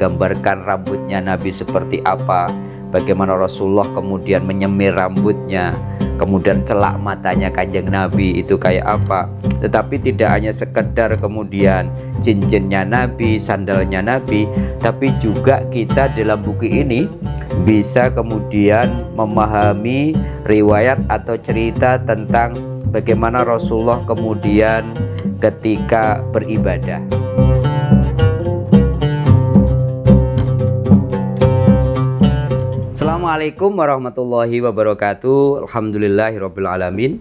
digambarkan rambutnya Nabi seperti apa, bagaimana Rasulullah kemudian menyemir rambutnya, kemudian celak matanya Kanjeng Nabi itu kayak apa. Tetapi tidak hanya sekedar kemudian cincinnya Nabi, sandalnya Nabi, tapi juga kita dalam buku ini bisa kemudian memahami riwayat atau cerita tentang bagaimana Rasulullah kemudian ketika beribadah. Assalamualaikum warahmatullahi wabarakatuh. Alhamdulillahirabbil alamin.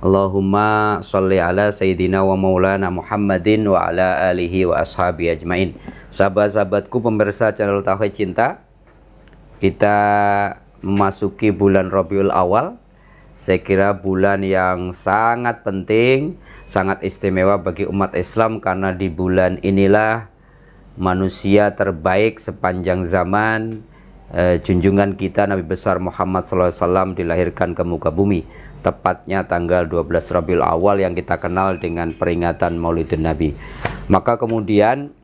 Allahumma sholli ala sayyidina wa maulana Muhammadin wa ala alihi wa ashabi ajmain. Sahabat-sahabatku pemirsa channel Tauhid Cinta, kita memasuki bulan Rabiul Awal. Saya kira bulan yang sangat penting, sangat istimewa bagi umat Islam, karena di bulan inilah manusia terbaik sepanjang zaman, junjungan kita Nabi besar Muhammad SAW dilahirkan ke muka bumi, tepatnya tanggal 12 Rabiul Awal yang kita kenal dengan peringatan Maulidin Nabi. Maka kemudian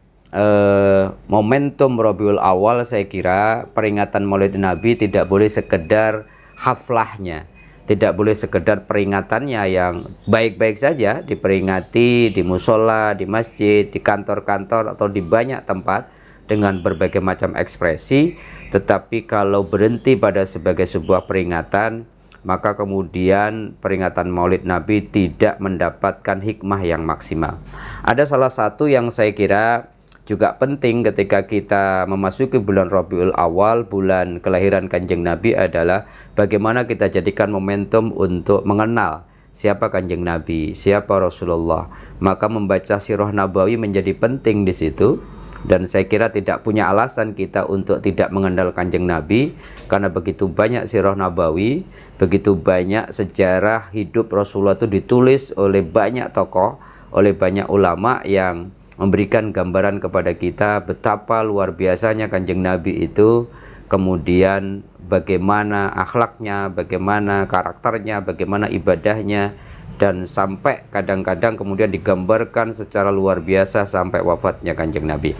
momentum Rabiul Awal, saya kira peringatan Maulidin Nabi tidak boleh sekedar haflahnya, tidak boleh sekedar peringatannya yang baik-baik saja diperingati di musola, di masjid, di kantor-kantor atau di banyak tempat dengan berbagai macam ekspresi. Tetapi kalau berhenti pada sebagai sebuah peringatan, maka kemudian peringatan Maulid Nabi tidak mendapatkan hikmah yang maksimal. Ada salah satu yang saya kira juga penting ketika kita memasuki bulan Rabiul Awal, bulan kelahiran Kanjeng Nabi, adalah bagaimana kita jadikan momentum untuk mengenal siapa Kanjeng Nabi, siapa Rasulullah. Maka membaca sirah Nabawi menjadi penting di situ. Dan saya kira tidak punya alasan kita untuk tidak mengenal Kanjeng Nabi, karena begitu banyak sirah Nabawi, begitu banyak sejarah hidup Rasulullah itu ditulis oleh banyak tokoh, oleh banyak ulama yang memberikan gambaran kepada kita betapa luar biasanya Kanjeng Nabi itu, kemudian bagaimana akhlaknya, bagaimana karakternya, bagaimana ibadahnya, dan sampai kadang-kadang kemudian digambarkan secara luar biasa sampai wafatnya Kanjeng Nabi.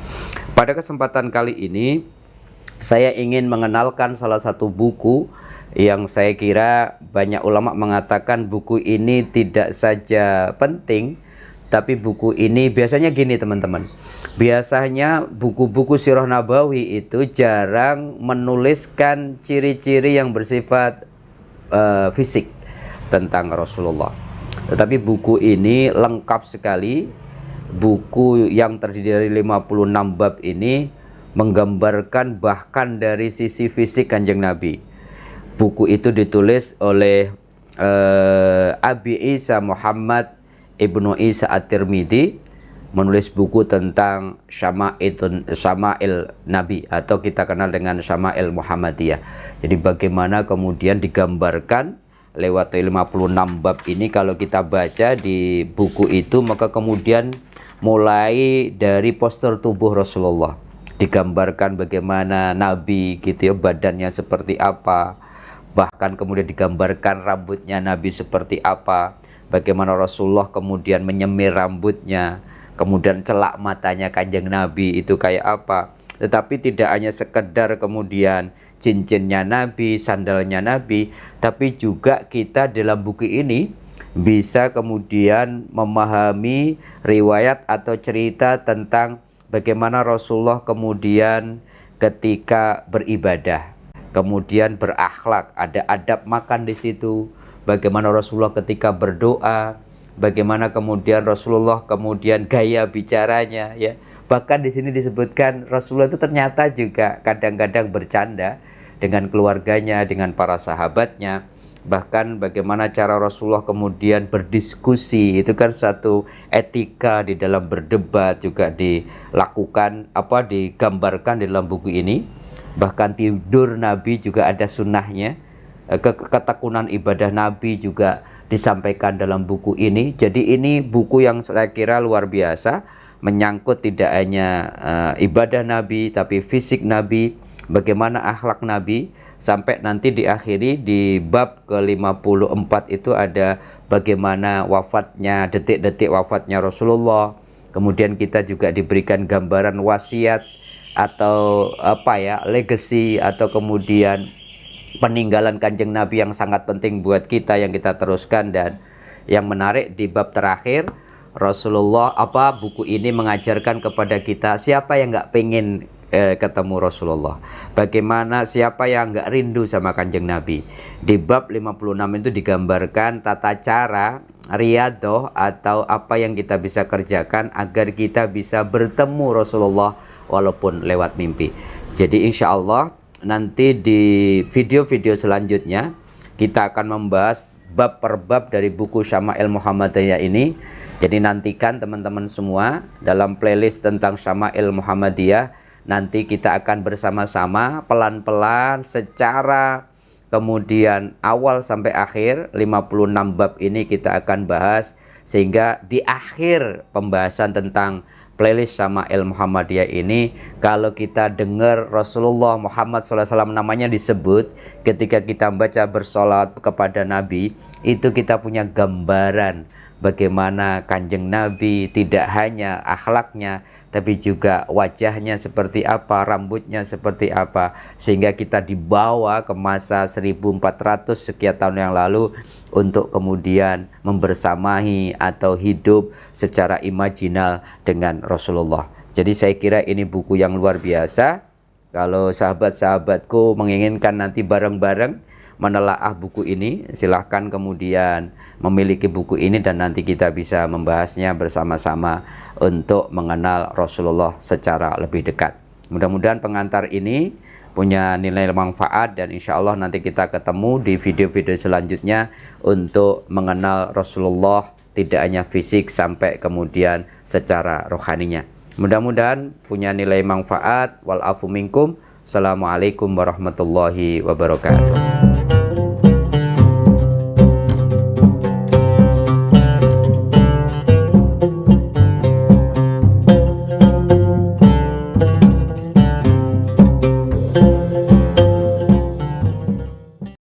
Pada kesempatan kali ini saya ingin mengenalkan salah satu buku yang saya kira banyak ulama mengatakan buku ini tidak saja penting, tapi buku ini biasanya gini teman-teman, biasanya buku-buku sirah Nabawi itu jarang menuliskan ciri-ciri yang bersifat fisik tentang Rasulullah. Tetapi buku ini lengkap sekali. Buku yang terdiri dari 56 bab ini menggambarkan bahkan dari sisi fisik Kanjeng Nabi. Buku itu ditulis oleh Abi Isa Muhammad Ibnu Isa At-Tirmidzi, menulis buku tentang Syama'il Nabi, atau kita kenal dengan Syama'il Muhammadiyah. Jadi bagaimana kemudian digambarkan lewat 56 bab ini. Kalau kita baca di buku itu, maka kemudian mulai dari postur tubuh Rasulullah, digambarkan bagaimana Nabi gitu ya, badannya seperti apa, bahkan kemudian digambarkan rambutnya Nabi seperti apa, bagaimana Rasulullah kemudian menyemir rambutnya, kemudian celak matanya Kanjeng Nabi itu kayak apa. Tetapi tidak hanya sekedar kemudian cincinnya Nabi, sandalnya Nabi, tapi juga kita dalam buku ini bisa kemudian memahami riwayat atau cerita tentang bagaimana Rasulullah kemudian ketika beribadah, kemudian berakhlak, ada adab makan di situ, bagaimana Rasulullah ketika berdoa, bagaimana kemudian Rasulullah kemudian gaya bicaranya ya. Bahkan di sini disebutkan Rasulullah itu ternyata juga kadang-kadang bercanda dengan keluarganya, dengan para sahabatnya. Bahkan bagaimana cara Rasulullah kemudian berdiskusi, itu kan satu etika di dalam berdebat juga dilakukan, digambarkan di dalam buku ini. Bahkan tidur Nabi juga ada sunnahnya, ketekunan ibadah Nabi juga disampaikan dalam buku ini. Jadi ini buku yang saya kira luar biasa, menyangkut tidak hanya ibadah Nabi, tapi fisik Nabi, bagaimana akhlak Nabi, sampai nanti diakhiri di bab ke-54 itu ada bagaimana wafatnya, detik-detik wafatnya Rasulullah. Kemudian kita juga diberikan gambaran wasiat atau apa ya, legacy atau kemudian peninggalan Kanjeng Nabi yang sangat penting buat kita yang kita teruskan. Dan yang menarik di bab terakhir, Rasulullah buku ini mengajarkan kepada kita siapa yang nggak pengen ketemu Rasulullah, bagaimana siapa yang nggak rindu sama Kanjeng Nabi. Di bab 56 itu digambarkan tata cara riyadhah atau apa yang kita bisa kerjakan agar kita bisa bertemu Rasulullah walaupun lewat mimpi. Jadi insya Allah nanti di video-video selanjutnya kita akan membahas bab per bab dari buku Syama'il Muhammadiyah ini. Jadi nantikan teman-teman semua dalam playlist tentang Syama'il Muhammadiyah. Nanti kita akan bersama-sama pelan-pelan secara kemudian awal sampai akhir 56 bab ini kita akan bahas, sehingga di akhir pembahasan tentang playlist Syama'il Muhammadiyah ini, kalau kita dengar Rasulullah Muhammad SAW namanya disebut ketika kita baca bersolat kepada Nabi, itu kita punya gambaran bagaimana Kanjeng Nabi tidak hanya akhlaknya, tapi juga wajahnya seperti apa, rambutnya seperti apa, sehingga kita dibawa ke masa 1400 sekian tahun yang lalu untuk kemudian membersamai atau hidup secara imajinal dengan Rasulullah. Jadi saya kira ini buku yang luar biasa. Kalau sahabat-sahabatku menginginkan nanti bareng-bareng menelaah buku ini, silahkan kemudian memiliki buku ini dan nanti kita bisa membahasnya bersama-sama untuk mengenal Rasulullah secara lebih dekat. Mudah-mudahan pengantar ini punya nilai manfaat, dan insya Allah nanti kita ketemu di video-video selanjutnya untuk mengenal Rasulullah tidak hanya fisik sampai kemudian secara rohaninya. Mudah-mudahan punya nilai manfaat. Wal afu minkum. Assalamualaikum warahmatullahi wabarakatuh.